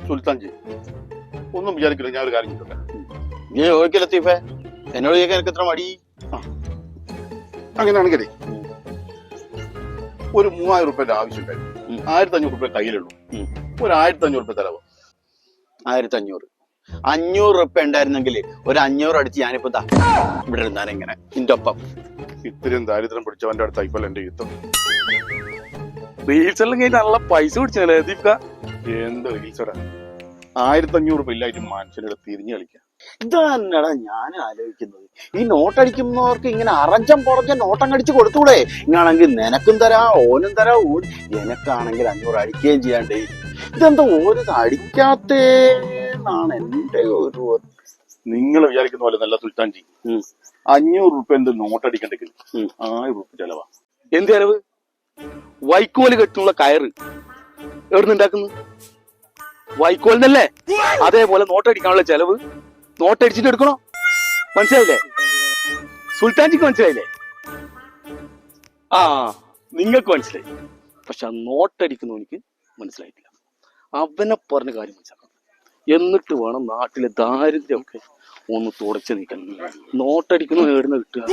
സുൽത്താൻജി ഒന്നും വിചാരിക്കില്ല, ഞാൻ ഒരു കാര്യം ചെയ്തോട്ടെ. നീ ചോദിക്കല ലത്തീഫേ, എന്നോട് ചോദിക്കാൻ എനിക്ക് എത്ര മടി. അങ്ങനെയാണെങ്കിലേ ഒരു 3000 റുപ്യന്റെ ആവശ്യം ഉണ്ടായിരുന്നു. 1500 റുപ്യ കയ്യിലുള്ളൂ. ഒരു 1500 റുപ്യ തലവ്. 1500 റുപ്യ ഉണ്ടായിരുന്നെങ്കിൽ ഒരു 500 അടിച്ച് ഞാനിപ്പോ ഇവിടെ ഇരുന്നാൻ എങ്ങനെ നിന്റെ ഒപ്പം. ഇത്രയും ദാരിദ്ര്യം പിടിച്ചവന്റെ അടുത്ത് ആയിപ്പോലെ എന്റെ യുദ്ധം. റീൽസ് എല്ലാം കഴിഞ്ഞിട്ട് നല്ല പൈസ പിടിച്ചല്ലേ ദീപ്ക? എന്ത് റീൽസടാ, 1500 റുപ്യ ഇല്ലായിട്ട് മനുഷ്യരുടെ തിരിഞ്ഞു കളിക്കാം. ഇതന്നെടാ ഞാൻ ആലോചിക്കുന്നത്. ഈ നോട്ടടിക്കുന്നവർക്ക് ഇങ്ങനെ അറഞ്ചം പുറഞ്ഞ നോട്ടം കടിച്ച് കൊടുത്തൂടെ? ഇങ്ങാണെങ്കിൽ നിനക്കും തരാ, ഓനും തരാ, എനക്കാണെങ്കിൽ 500 അടിക്കുകയും ചെയ്യാണ്ടേ. ഇതെന്താ ഓരോ അടിക്കാത്തേന്നാണ് എന്റെ ഒരു. നിങ്ങൾ വിചാരിക്കുന്ന പോലെ നല്ല സുൽത്താൻജി. 500 റുപ്യ എന്ത് നോട്ടടിക്കണ്ടെങ്കിൽ 1000 റുപ്യ ചെലവാ. എന്ത് ചെലവ്? വൈക്കോല് കെട്ടുള്ള കയറ് എവിടുന്ന് ഉണ്ടാക്കുന്നു? വൈക്കോലിനല്ലേ? അതേപോലെ നോട്ടടിക്കാനുള്ള ചെലവ് നോട്ടടിച്ചിട്ട് എടുക്കണോ? മനസ്സിലായില്ലേ സുൽത്താൻജിക്ക്? മനസ്സിലായില്ലേ? ആ, നിങ്ങൾക്ക് മനസ്സിലായി. പക്ഷെ ആ നോട്ടടിക്കുന്നവനിക്ക് മനസ്സിലായിട്ടില്ല. അവനെ പറഞ്ഞ കാര്യം മനസ്സിലാക്കണം. എന്നിട്ട് വേണം നാട്ടിലെ ദാരിദ്ര്യമൊക്കെ ഒന്ന് തുടച്ചു നീക്കാൻ. നോട്ടടിക്കുന്ന എവിടുന്ന് കിട്ടുക?